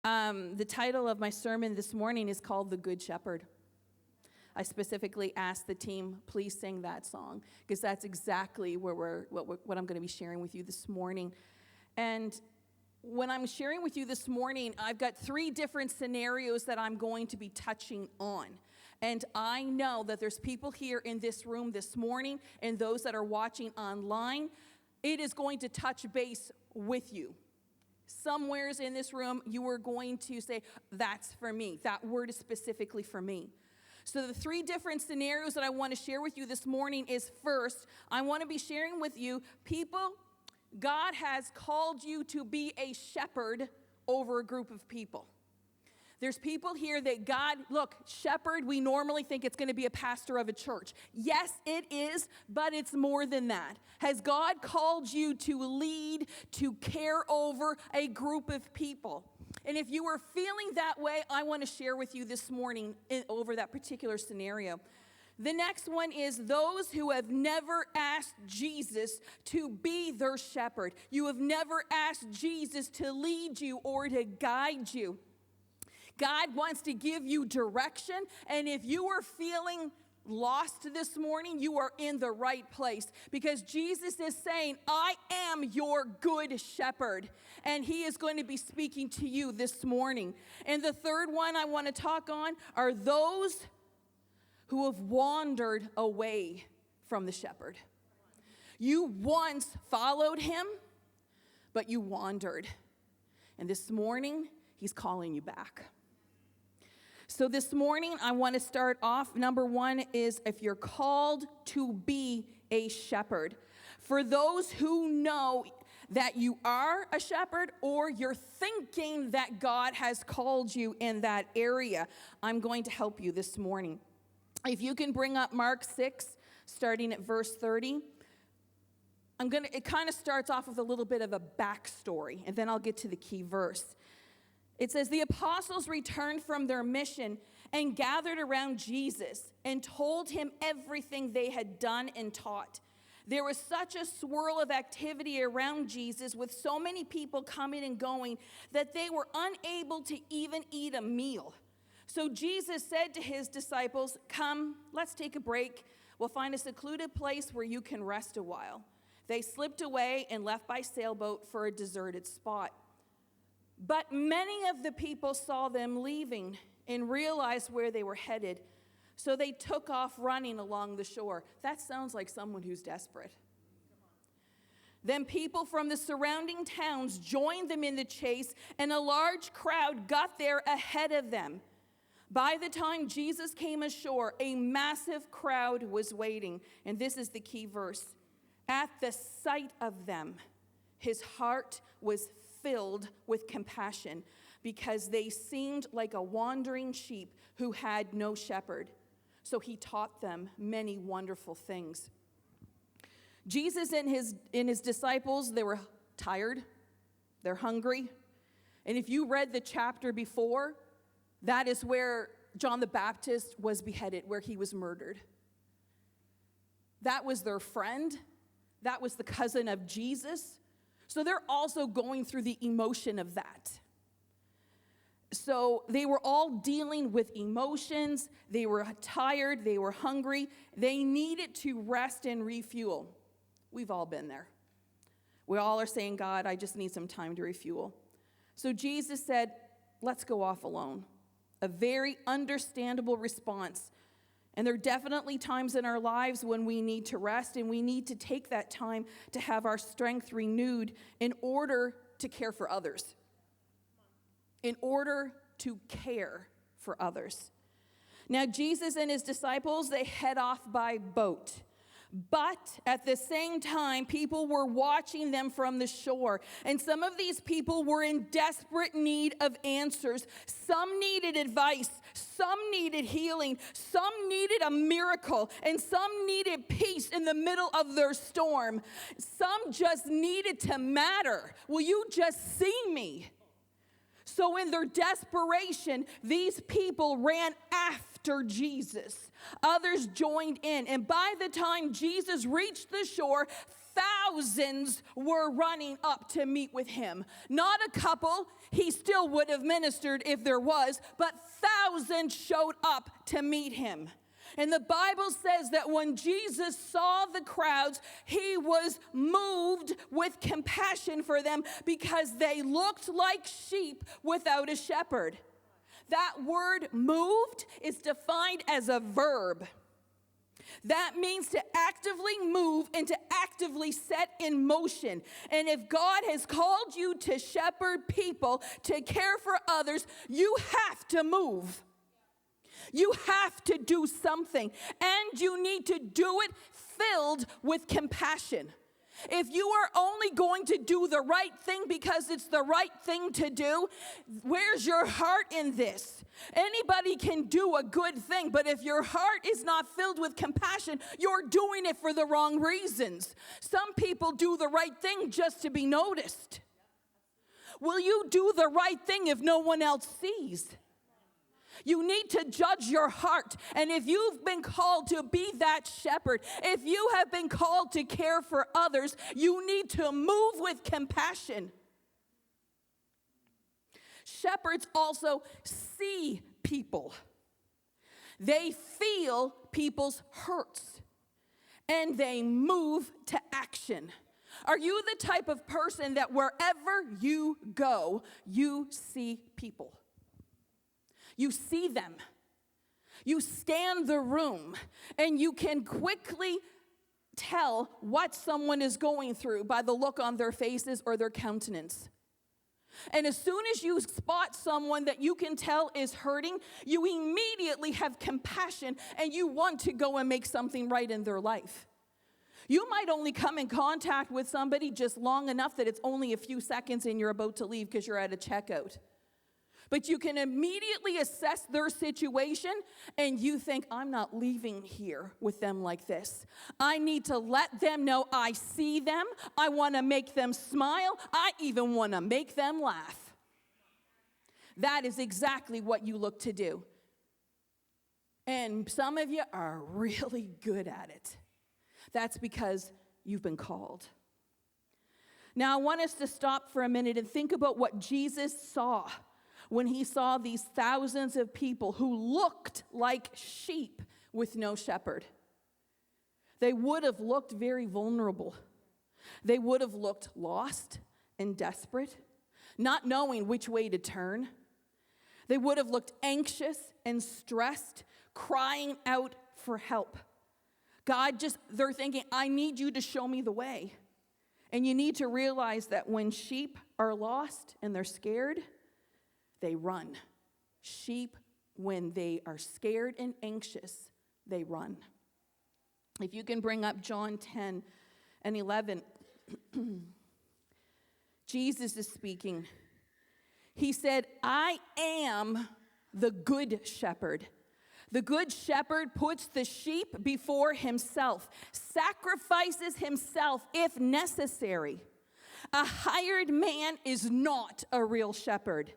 The title of my sermon this morning is called The Good Shepherd. I specifically asked the team, please sing that song, because that's exactly what I'm going to be sharing with you this morning. And when I'm sharing with you this morning, I've got 3 different scenarios that I'm going to be touching on. And I know that there's people here in this room this morning and those that are watching online. It is going to touch base with you. Somewheres in this room, you are going to say, that's for me. That word is specifically for me. So the 3 different scenarios that I want to share with you this morning is, first, I want to be sharing with you, people, God has called you to be a shepherd over a group of people. There's people here that God, look, shepherd, we normally think it's going to be a pastor of a church. Yes, it is, but it's more than that. Has God called you to lead, to care over a group of people? And if you are feeling that way, I want to share with you this morning over that particular scenario. The next one is those who have never asked Jesus to be their shepherd. You have never asked Jesus to lead you or to guide you. God wants to give you direction, and if you are feeling lost this morning, you are in the right place, because Jesus is saying, I am your good shepherd, and he is going to be speaking to you this morning. And the third one I want to talk on are those who have wandered away from the shepherd. You once followed him, but you wandered. And this morning, he's calling you back. So this morning, I want to start off. Number 1 is if you're called to be a shepherd. For those who know that you are a shepherd or you're thinking that God has called you in that area, I'm going to help you this morning. If you can bring up Mark 6, starting at verse 30. It kind of starts off with a little bit of a backstory, and then I'll get to the key verse. It says, the apostles returned from their mission and gathered around Jesus and told him everything they had done and taught. There was such a swirl of activity around Jesus with so many people coming and going that they were unable to even eat a meal. So Jesus said to his disciples, come, let's take a break. We'll find a secluded place where you can rest a while. They slipped away and left by sailboat for a deserted spot. But many of the people saw them leaving and realized where they were headed. So they took off running along the shore. That sounds like someone who's desperate. Then people from the surrounding towns joined them in the chase, and a large crowd got there ahead of them. By the time Jesus came ashore, a massive crowd was waiting. And this is the key verse. At the sight of them, his heart was filled with compassion because they seemed like a wandering sheep who had no shepherd. So he taught them many wonderful things. Jesus and his disciples, they were tired, they're hungry. And if you read the chapter before, that is where John the Baptist was beheaded, where he was murdered. That was their friend. That was the cousin of Jesus. So they're also going through the emotion of that. So they were all dealing with emotions. They were tired. They were hungry. They needed to rest and refuel. We've all been there. We all are saying, God, I just need some time to refuel. So Jesus said, let's go off alone. A very understandable response. And there are definitely times in our lives when we need to rest, and we need to take that time to have our strength renewed in order to care for others. In order to care for others. Now, Jesus and his disciples, they head off by boat. But at the same time, people were watching them from the shore. And some of these people were in desperate need of answers. Some needed advice. Some needed healing. Some needed a miracle. And some needed peace in the middle of their storm. Some just needed to matter. Will you just see me? So in their desperation, these people ran after Jesus. Others joined in. And by the time Jesus reached the shore, thousands were running up to meet with him. Not a couple. He still would have ministered if there was, but thousands showed up to meet him. And the Bible says that when Jesus saw the crowds, he was moved with compassion for them because they looked like sheep without a shepherd. That word moved is defined as a verb. That means to actively move and to actively set in motion. And if God has called you to shepherd people, to care for others, you have to move. You have to do something, and you need to do it filled with compassion. If you are only going to do the right thing because it's the right thing to do, where's your heart in this? Anybody can do a good thing, but if your heart is not filled with compassion, you're doing it for the wrong reasons. Some people do the right thing just to be noticed. Will you do the right thing if no one else sees? You need to judge your heart. And if you've been called to be that shepherd, if you have been called to care for others, you need to move with compassion. Shepherds also see people. They feel people's hurts, and they move to action. Are you the type of person that wherever you go, you see people? You see them. You scan the room, and you can quickly tell what someone is going through by the look on their faces or their countenance. And as soon as you spot someone that you can tell is hurting, you immediately have compassion, and you want to go and make something right in their life. You might only come in contact with somebody just long enough that it's only a few seconds and you're about to leave because you're at a checkout. But you can immediately assess their situation, and you think, I'm not leaving here with them like this. I need to let them know I see them. I want to make them smile. I even want to make them laugh. That is exactly what you look to do. And some of you are really good at it. That's because you've been called. Now, I want us to stop for a minute and think about what Jesus saw when he saw these thousands of people who looked like sheep with no shepherd. They would have looked very vulnerable. They would have looked lost and desperate, not knowing which way to turn. They would have looked anxious and stressed, crying out for help. They're thinking, I need you to show me the way. And you need to realize that when sheep are lost and they're scared, they run. Sheep, when they are scared and anxious, they run. If you can bring up John 10 and 11, Jesus is speaking. He said, I am the good shepherd. The good shepherd puts the sheep before himself, sacrifices himself if necessary. A hired man is not a real shepherd.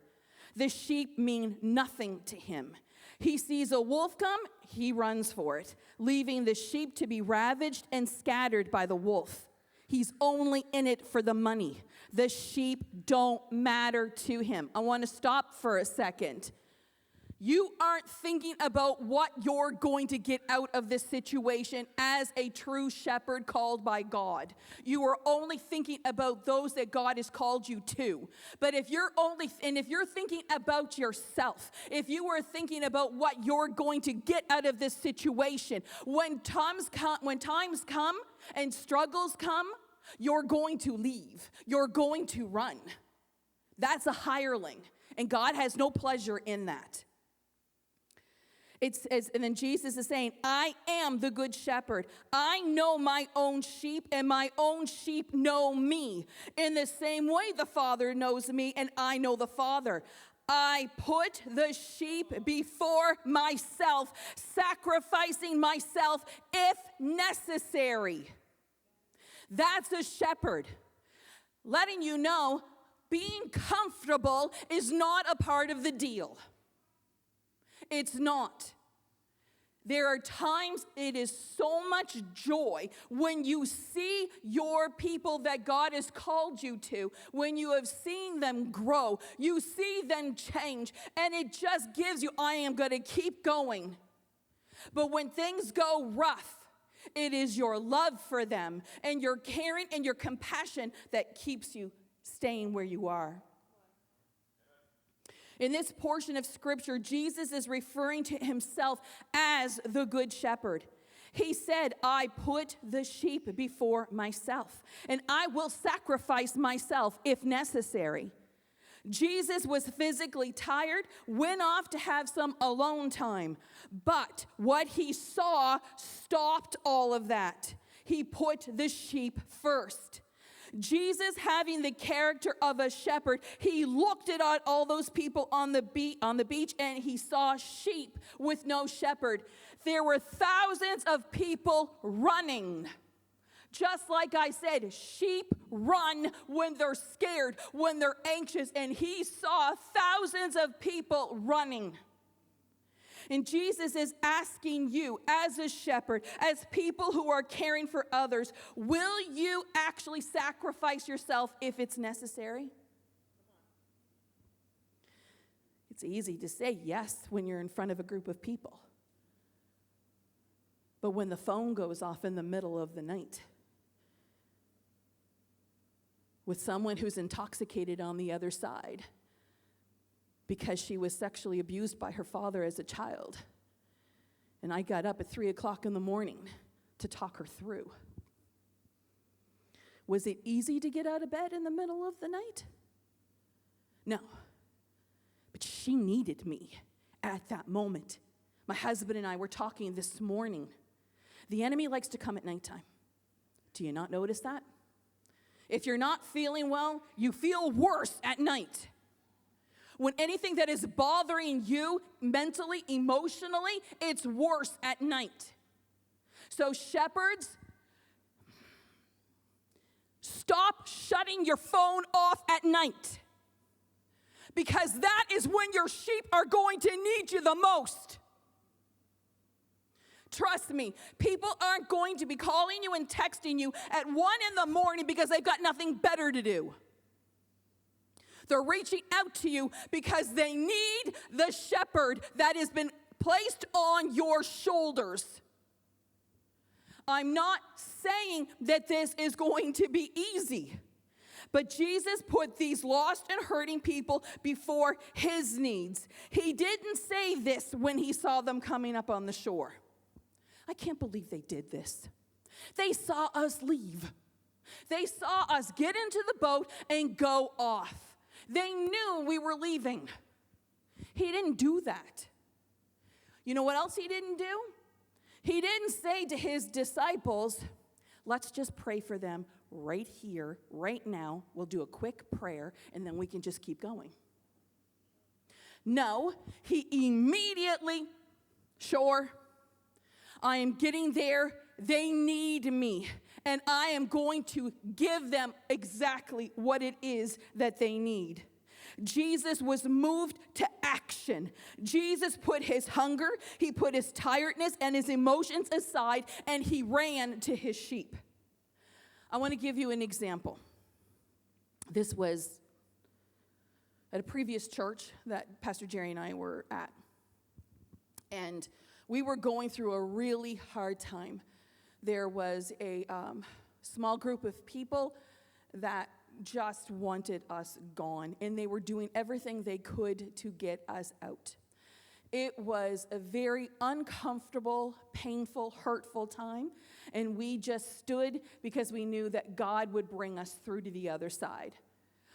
The sheep mean nothing to him. He sees a wolf come, he runs for it, leaving the sheep to be ravaged and scattered by the wolf. He's only in it for the money. The sheep don't matter to him. I want to stop for a second. You aren't thinking about what you're going to get out of this situation as a true shepherd called by God. You are only thinking about those that God has called you to. But if you're thinking about yourself, if you are thinking about what you're going to get out of this situation, when times come and struggles come, you're going to leave. You're going to run. That's a hireling, and God has no pleasure in that. It says, and then Jesus is saying, I am the good shepherd. I know my own sheep, and my own sheep know me. In the same way the Father knows me, and I know the Father. I put the sheep before myself, sacrificing myself if necessary. That's a shepherd. Letting you know, being comfortable is not a part of the deal. It's not. There are times it is so much joy when you see your people that God has called you to, when you have seen them grow, you see them change, and it just gives you, I am going to keep going. But when things go rough, it is your love for them and your caring and your compassion that keeps you staying where you are. In this portion of Scripture, Jesus is referring to himself as the Good Shepherd. He said, I put the sheep before myself, and I will sacrifice myself if necessary. Jesus was physically tired, went off to have some alone time, but what he saw stopped all of that. He put the sheep first. Jesus, having the character of a shepherd, he looked at all those people on the beach, and he saw sheep with no shepherd. There were thousands of people running. Just like I said, sheep run when they're scared, when they're anxious, and he saw thousands of people running. And Jesus is asking you, as a shepherd, as people who are caring for others, will you actually sacrifice yourself if it's necessary? It's easy to say yes when you're in front of a group of people. But when the phone goes off in the middle of the night, with someone who's intoxicated on the other side, because she was sexually abused by her father as a child. And I got up at 3 o'clock in the morning to talk her through. Was it easy to get out of bed in the middle of the night? No. But she needed me at that moment. My husband and I were talking this morning. The enemy likes to come at nighttime. Do you not notice that? If you're not feeling well, you feel worse at night. When anything that is bothering you mentally, emotionally, it's worse at night. So shepherds, stop shutting your phone off at night, because that is when your sheep are going to need you the most. Trust me, people aren't going to be calling you and texting you at 1 a.m. because they've got nothing better to do. They're reaching out to you because they need the shepherd that has been placed on your shoulders. I'm not saying that this is going to be easy, but Jesus put these lost and hurting people before his needs. He didn't say this when he saw them coming up on the shore. I can't believe they did this. They saw us leave. They saw us get into the boat and go off. They knew we were leaving. He didn't do that. You know what else he didn't do? He didn't say to his disciples, let's just pray for them right here, right now. We'll do a quick prayer, and then we can just keep going. No, he immediately, sure, I am getting there. They need me. And I am going to give them exactly what it is that they need. Jesus was moved to action. Jesus put his hunger, he put his tiredness and his emotions aside, and he ran to his sheep. I want to give you an example. This was at a previous church that Pastor Jerry and I were at. And we were going through a really hard time. There was a small group of people that just wanted us gone, and they were doing everything they could to get us out. It was a very uncomfortable, painful, hurtful time, and we just stood because we knew that God would bring us through to the other side.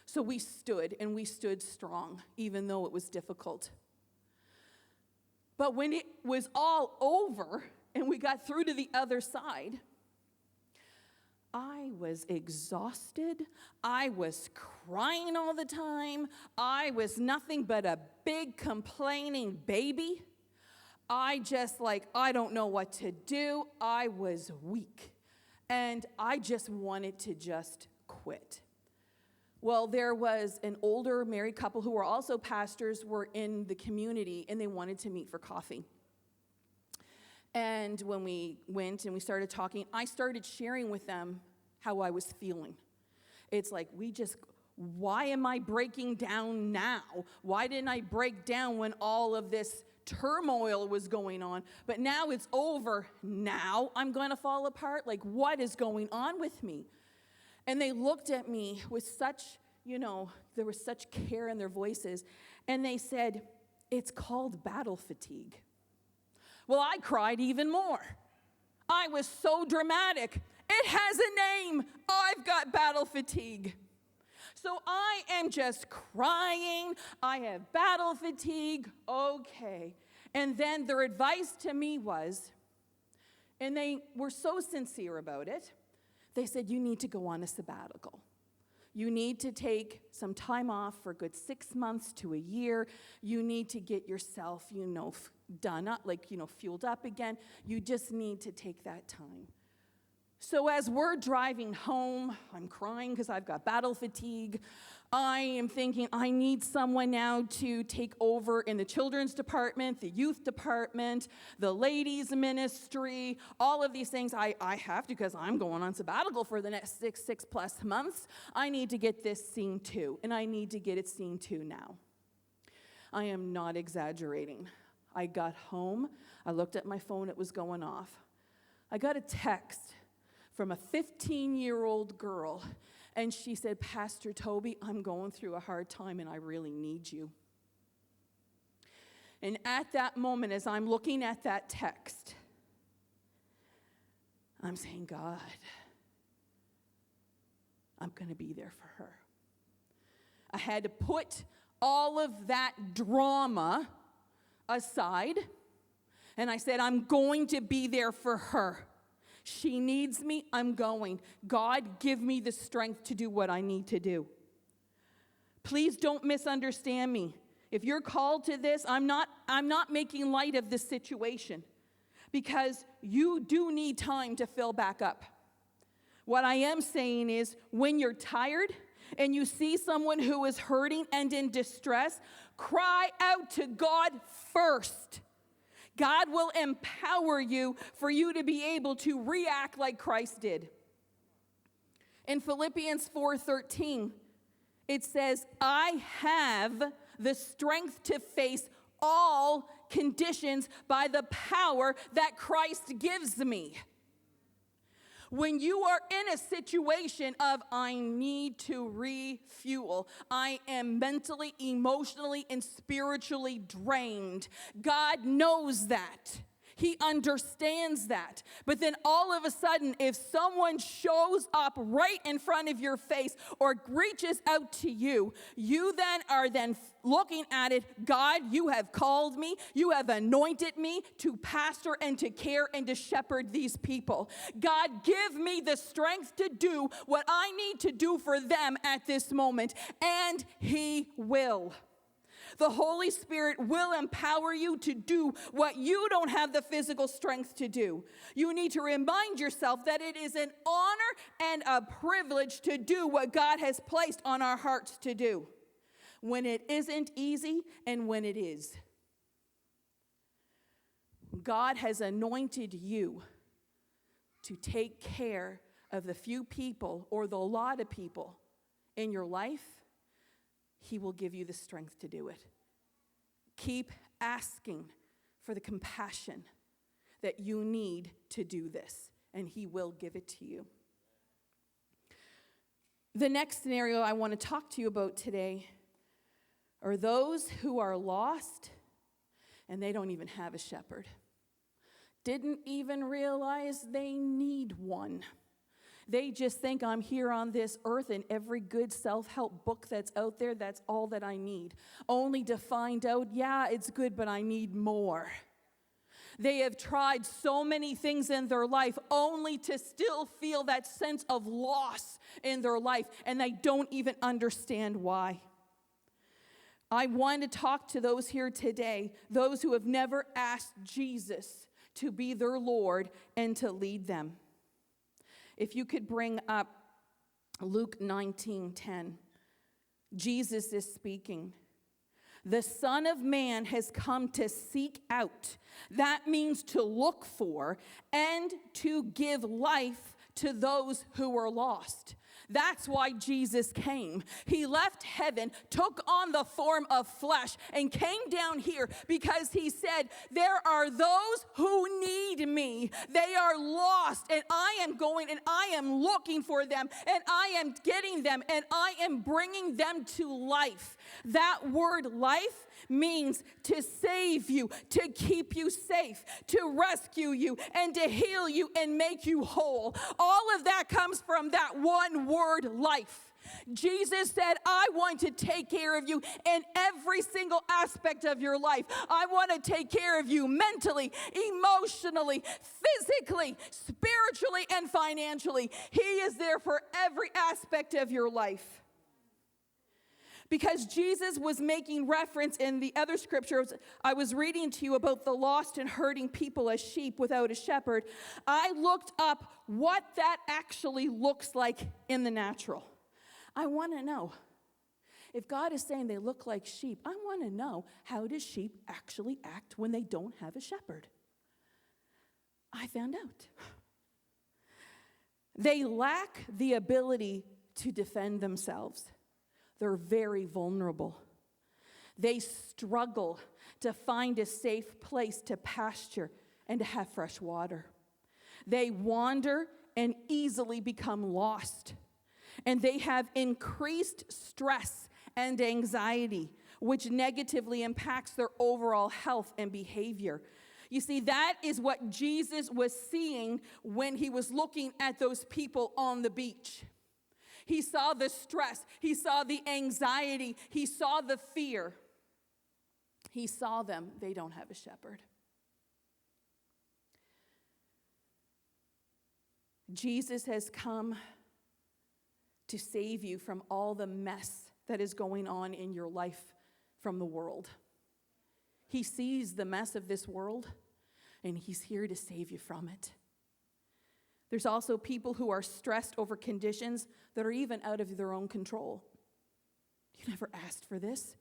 So we stood, and we stood strong, even though it was difficult. But when it was all over, and we got through to the other side, I was exhausted. I was crying all the time. I was nothing but a big complaining baby. I don't know what to do. I was weak. And I just wanted to just quit. Well, there was an older married couple who were also pastors, were in the community, and they wanted to meet for coffee. And when we went and we started talking, I started sharing with them how I was feeling. It's like, why am I breaking down now? Why didn't I break down when all of this turmoil was going on? But now it's over. Now I'm going to fall apart? Like, what is going on with me? And they looked at me with such, there was such care in their voices. And they said, it's called battle fatigue. Well, I cried even more. I was so dramatic. It has a name. I've got battle fatigue. So I am just crying. I have battle fatigue. Okay. And then their advice to me was, and they were so sincere about it, they said, you need to go on a sabbatical. You need to take some time off for a good 6 months to a year. You need to get yourself, done up, fueled up again. You just need to take that time. So as we're driving home, I'm crying because I've got battle fatigue. I am thinking I need someone now to take over in the children's department, the youth department, the ladies ministry, all of these things I have to, because I'm going on sabbatical for the next six plus months. I need to get this seen to, and I need to get it seen to now. I am not exaggerating. I got home. I looked at my phone. It was going off. I got a text from a 15-year-old girl, and she said, Pastor Toby, I'm going through a hard time, and I really need you. And at that moment, as I'm looking at that text, I'm saying, God, I'm going to be there for her. I had to put all of that drama aside, and I said, I'm going to be there for her. She needs me, I'm going. God, give me the strength to do what I need to do. Please don't misunderstand me. If you're called to this, I'm not making light of this situation, because you do need time to fill back up. What I am saying is, when you're tired and you see someone who is hurting and in distress, cry out to God first. God will empower you for you to be able to react like Christ did. In Philippians 4:13, it says, I have the strength to face all conditions by the power that Christ gives me. When you are in a situation of, I need to refuel, I am mentally, emotionally, and spiritually drained, God knows that. He understands that. But then all of a sudden, if someone shows up right in front of your face or reaches out to you, you then are looking at it, God, you have called me, you have anointed me to pastor and to care and to shepherd these people. God, give me the strength to do what I need to do for them at this moment, and He will. The Holy Spirit will empower you to do what you don't have the physical strength to do. You need to remind yourself that it is an honor and a privilege to do what God has placed on our hearts to do, when it isn't easy and when it is. God has anointed you to take care of the few people or the lot of people in your life. He will give you the strength to do it. Keep asking for the compassion that you need to do this, and He will give it to you. The next scenario I want to talk to you about today are those who are lost and they don't even have a shepherd. Didn't even realize they need one. They just think, I'm here on this earth, and every good self-help book that's out there, that's all that I need. Only to find out, yeah, it's good, but I need more. They have tried so many things in their life only to still feel that sense of loss in their life, and they don't even understand why. I want to talk to those here today, those who have never asked Jesus to be their Lord and to lead them. If you could bring up Luke 19:10. Jesus is speaking. The Son of Man has come to seek out. That means to look for and to give life to those who are lost. That's why Jesus came. He left heaven, took on the form of flesh, and came down here because he said, there are those who need me. They are lost, and I am going and I am looking for them, and I am getting them, and I am bringing them to life. That word life means to save you, to keep you safe, to rescue you, and to heal you and make you whole. All of that comes from that one word, life. Jesus said, I want to take care of you in every single aspect of your life. I want to take care of you mentally, emotionally, physically, spiritually, and financially. He is there for every aspect of your life. Because Jesus was making reference in the other scriptures I was reading to you about the lost and hurting people as sheep without a shepherd. I looked up what that actually looks like in the natural. I want to know. If God is saying they look like sheep, I want to know, how does sheep actually act when they don't have a shepherd? I found out. They lack the ability to defend themselves. They're very vulnerable. They struggle to find a safe place to pasture and to have fresh water. They wander and easily become lost. And they have increased stress and anxiety, which negatively impacts their overall health and behavior. You see, that is what Jesus was seeing when he was looking at those people on the beach. He saw the stress. He saw the anxiety. He saw the fear. He saw them. They don't have a shepherd. Jesus has come to save you from all the mess that is going on in your life from the world. He sees the mess of this world, and he's here to save you from it. There's also people who are stressed over conditions that are even out of their own control. You never asked for this.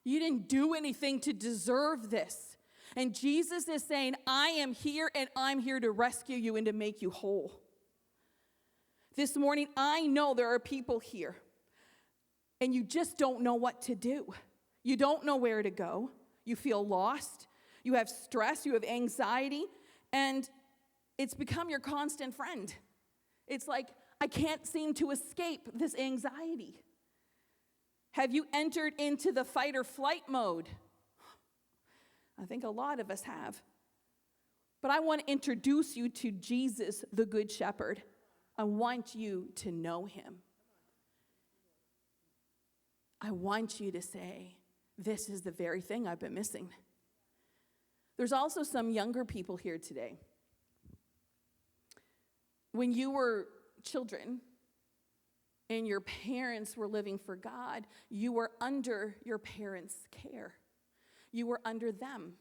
You didn't do anything to deserve this. And Jesus is saying, I am here, and I'm here to rescue you and to make you whole. This morning, I know there are people here, and you just don't know what to do. You don't know where to go. You feel lost. You have stress. You have anxiety. And it's become your constant friend. It's like, I can't seem to escape this anxiety. Have you entered into the fight or flight mode? I think a lot of us have. But I want to introduce you to Jesus, the Good Shepherd. I want you to know him. I want you to say, this is the very thing I've been missing. There's also some younger people here today. When you were children and your parents were living for God, you were under your parents' care. You were under them.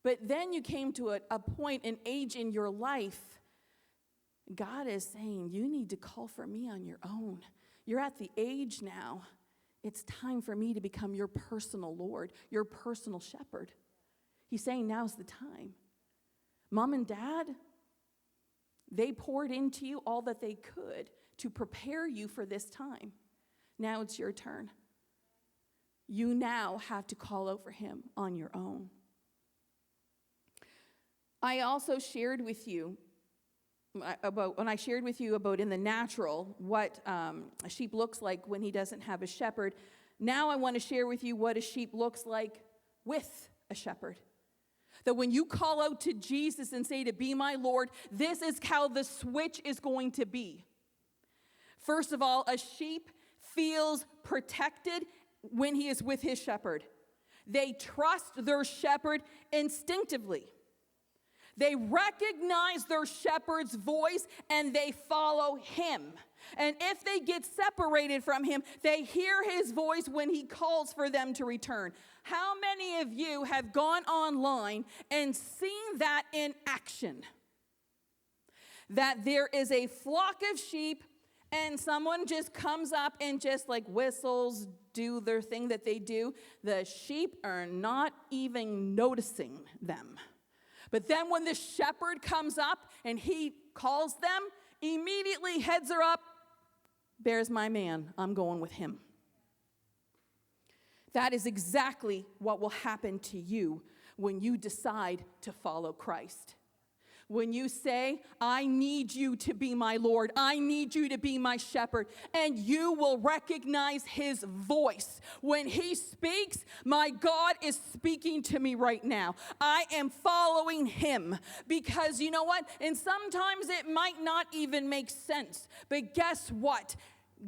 But then you came to a point, an age in your life, God is saying, you need to call for me on your own. You're at the age now. It's time for me to become your personal Lord, your personal shepherd. He's saying now's the time. Mom and Dad, they poured into you all that they could to prepare you for this time. Now it's your turn. You now have to call out for him on your own. I also shared with you about in the natural what a sheep looks like when he doesn't have a shepherd. Now I want to share with you what a sheep looks like with a shepherd. That when you call out to Jesus and say to be my Lord, this is how the switch is going to be. First of all, a sheep feels protected when he is with his shepherd. They trust their shepherd instinctively. They recognize their shepherd's voice and they follow him. And if they get separated from him, they hear his voice when he calls for them to return. How many of you have gone online and seen that in action? That there is a flock of sheep and someone just comes up and just like whistles, do their thing that they do, the sheep are not even noticing them. But then when the shepherd comes up and he calls them, immediately heads are up. There's my man. I'm going with him. That is exactly what will happen to you when you decide to follow Christ. When you say, I need you to be my Lord, I need you to be my shepherd, and you will recognize his voice. When he speaks, my God is speaking to me right now. I am following him because you know what? And sometimes it might not even make sense, but guess what?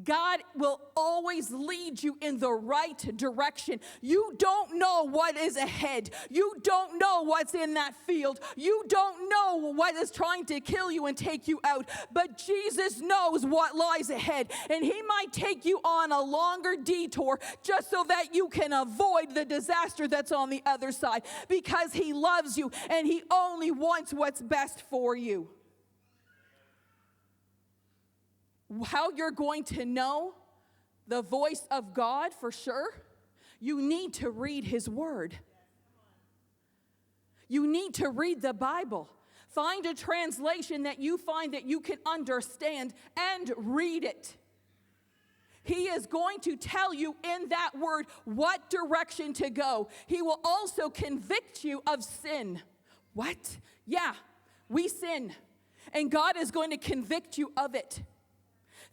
God will always lead you in the right direction. You don't know what is ahead. You don't know what's in that field. You don't know what is trying to kill you and take you out. But Jesus knows what lies ahead. And he might take you on a longer detour just so that you can avoid the disaster that's on the other side. Because he loves you and he only wants what's best for you. How you're going to know the voice of God for sure, you need to read his word. You need to read the Bible. Find a translation that you find that you can understand and read it. He is going to tell you in that word what direction to go. He will also convict you of sin. What? Yeah, we sin. And God is going to convict you of it.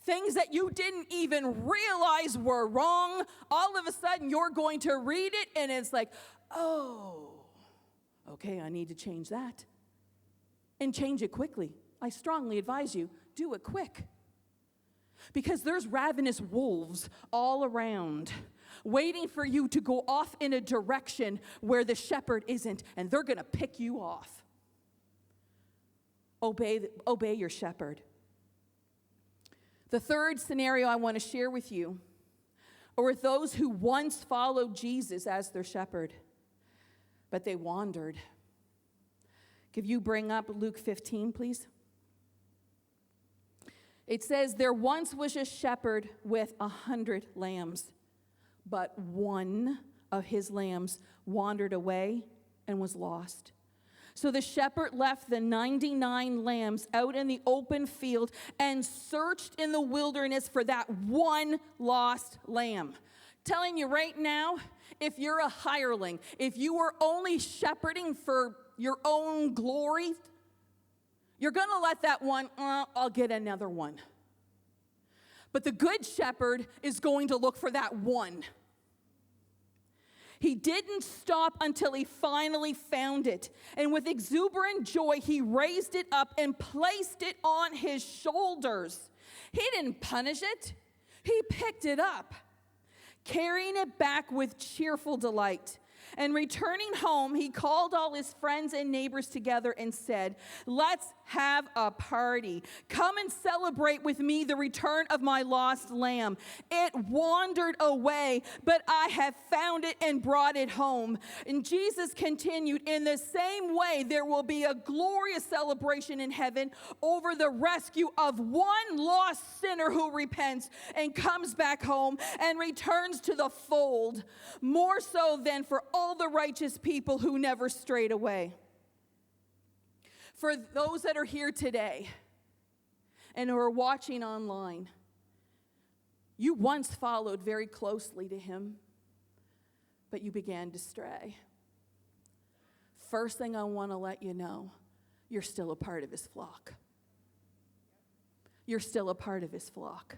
Things that you didn't even realize were wrong, all of a sudden you're going to read it and it's like, oh, okay, I need to change that. And change it quickly. I strongly advise you, do it quick. Because there's ravenous wolves all around, waiting for you to go off in a direction where the shepherd isn't, and they're going to pick you off. Obey your shepherd. The third scenario I want to share with you are with those who once followed Jesus as their shepherd, but they wandered. Could you bring up Luke 15, please? It says, there once was a shepherd with 100 lambs, but one of his lambs wandered away and was lost. So the shepherd left the 99 lambs out in the open field and searched in the wilderness for that one lost lamb. Telling you right now, if you're a hireling, if you are only shepherding for your own glory, you're going to let that one, I'll get another one. But the good shepherd is going to look for that one. He didn't stop until he finally found it. And with exuberant joy, he raised it up and placed it on his shoulders. He didn't punish it. He picked it up, carrying it back with cheerful delight. And returning home, he called all his friends and neighbors together and said, let's have a party. Come and celebrate with me the return of my lost lamb. It wandered away, but I have found it and brought it home. And Jesus continued, in the same way, there will be a glorious celebration in heaven over the rescue of one lost sinner who repents and comes back home and returns to the fold, more so than for all the righteous people who never strayed away. For those that are here today and who are watching online, you once followed very closely to him, but you began to stray. First thing I want to let you know, you're still a part of his flock. You're still a part of his flock,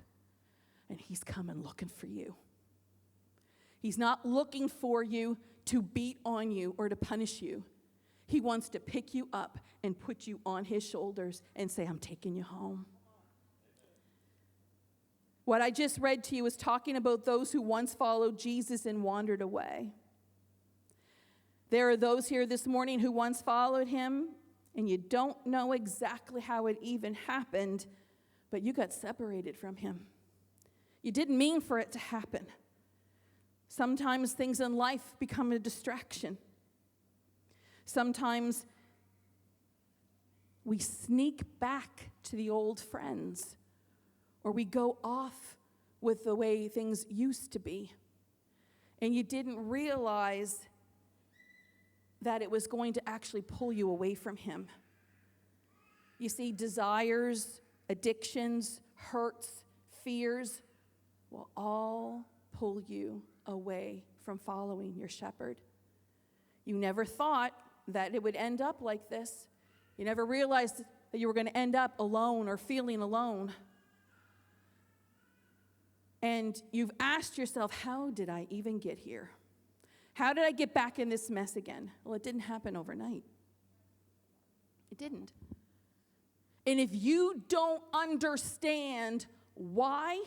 and he's coming looking for you. He's not looking for you to beat on you or to punish you. He wants to pick you up and put you on his shoulders and say, I'm taking you home. What I just read to you is talking about those who once followed Jesus and wandered away. There are those here this morning who once followed him, and you don't know exactly how it even happened, but you got separated from him. You didn't mean for it to happen. Sometimes things in life become a distraction. Sometimes we sneak back to the old friends, or we go off with the way things used to be. and you didn't realize that it was going to actually pull you away from him. You see, desires, addictions, hurts, fears will all pull you away from following your shepherd. You never thought that it would end up like this. You never realized that you were going to end up alone or feeling alone. And you've asked yourself, how did I even get here? How did I get back in this mess again? Well, it didn't happen overnight. It didn't. And if you don't understand why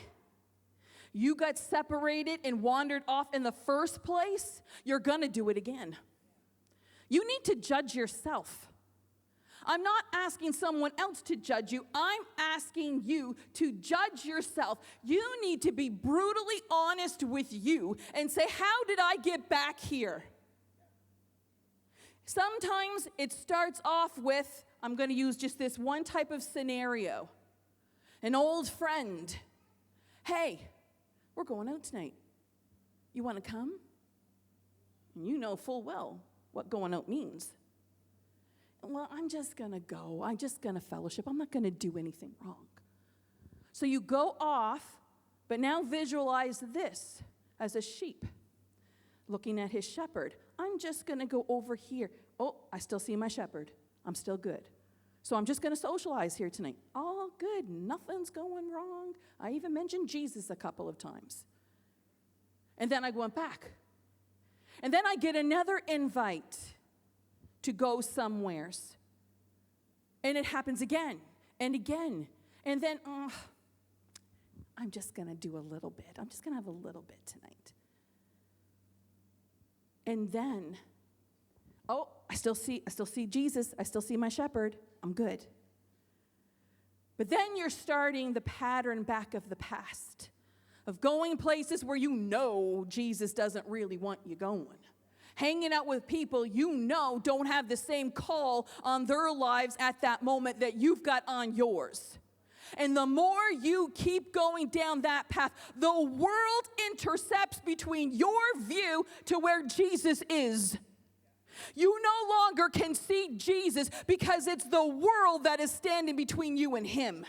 you got separated and wandered off in the first place, you're going to do it again. You need to judge yourself. I'm not asking someone else to judge you. I'm asking you to judge yourself. You need to be brutally honest with you and say, how did I get back here? Sometimes it starts off with, I'm going to use just this one type of scenario. An old friend. Hey, we're going out tonight. You want to come? And you know full well what going out means. Well, I'm just going to go. I'm just going to fellowship. I'm not going to do anything wrong. So you go off, but now visualize this as a sheep looking at his shepherd. I'm just going to go over here. Oh, I still see my shepherd. I'm still good. So I'm just going to socialize here tonight. All good. Nothing's going wrong. I even mentioned Jesus a couple of times. And then I went back. And then I get another invite to go somewheres. And it happens again and again. And then, I'm just going to do a little bit. I'm just going to have a little bit tonight. And then, I still see Jesus. I still see my shepherd. I'm good. But then you're starting the pattern back of the past of going places where you know Jesus doesn't really want you going. Hanging out with people you know don't have the same call on their lives at that moment that you've got on yours. And the more you keep going down that path, the world intercepts between your view to where Jesus is. You no longer can see Jesus because it's the world that is standing between you and him.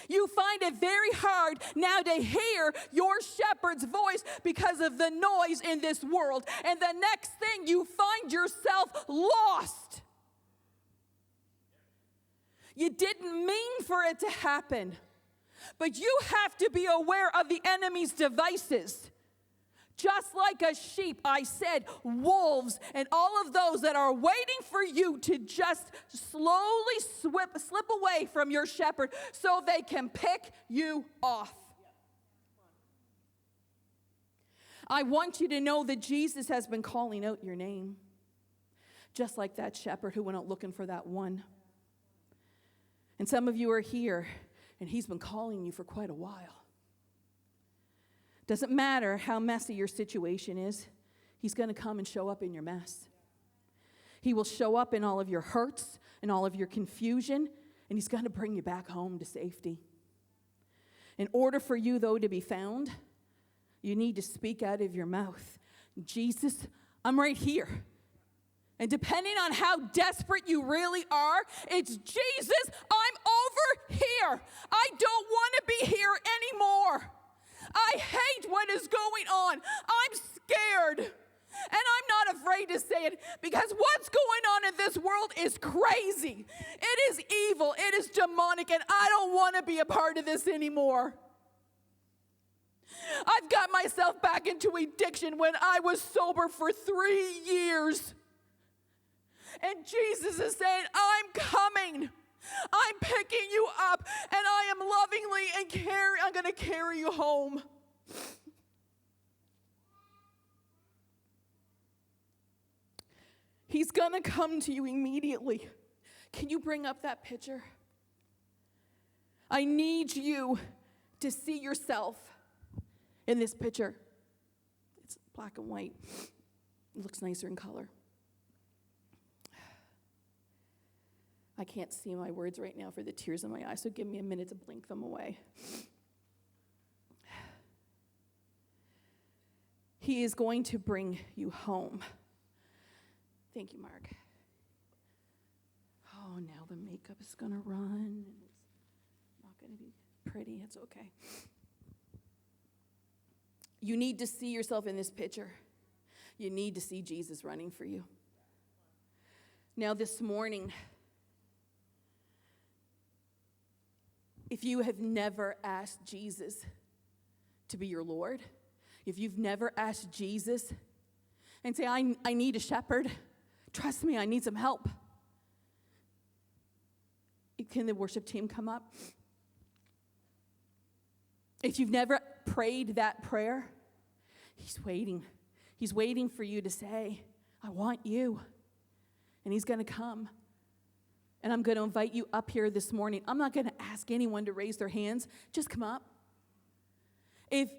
You find it very hard now to hear your shepherd's voice because of the noise in this world. And the next thing, you find yourself lost. You didn't mean for it to happen, but you have to be aware of the enemy's devices. Just like a sheep, I said, wolves and all of those that are waiting for you to just slowly slip away from your shepherd so they can pick you off. I want you to know that Jesus has been calling out your name, just like that shepherd who went out looking for that one. And some of you are here, and he's been calling you for quite a while. Doesn't matter how messy your situation is, he's going to come and show up in your mess. He will show up in all of your hurts and all of your confusion, and he's going to bring you back home to safety. In order for you, though, to be found, you need to speak out of your mouth, Jesus, I'm right here. And depending on how desperate you really are, it's Jesus, I'm over here. I don't want to be here anymore. I hate what is going on. I'm scared. And I'm not afraid to say it because what's going on in this world is crazy. It is evil. It is demonic. And I don't want to be a part of this anymore. I've got myself back into addiction when I was sober for 3 years. And Jesus is saying, I'm coming. I'm picking you up, and I am lovingly I'm going to carry you home. He's going to come to you immediately. Can you bring up that picture? I need you to see yourself in this picture. It's black and white. It looks nicer in color. I can't see my words right now for the tears in my eyes, so give me a minute to blink them away. He is going to bring you home. Thank you, Mark. Oh, now the makeup is going to run. It's not going to be pretty. It's okay. You need to see yourself in this picture. You need to see Jesus running for you. Now, this morning, if you have never asked Jesus to be your Lord, if you've never asked Jesus and say, I need a shepherd, trust me, I need some help. Can the worship team come up? If you've never prayed that prayer, he's waiting. He's waiting for you to say, I want you. And he's going to come. And I'm going to invite you up here this morning. I'm not going to ask anyone to raise their hands. Just come up. If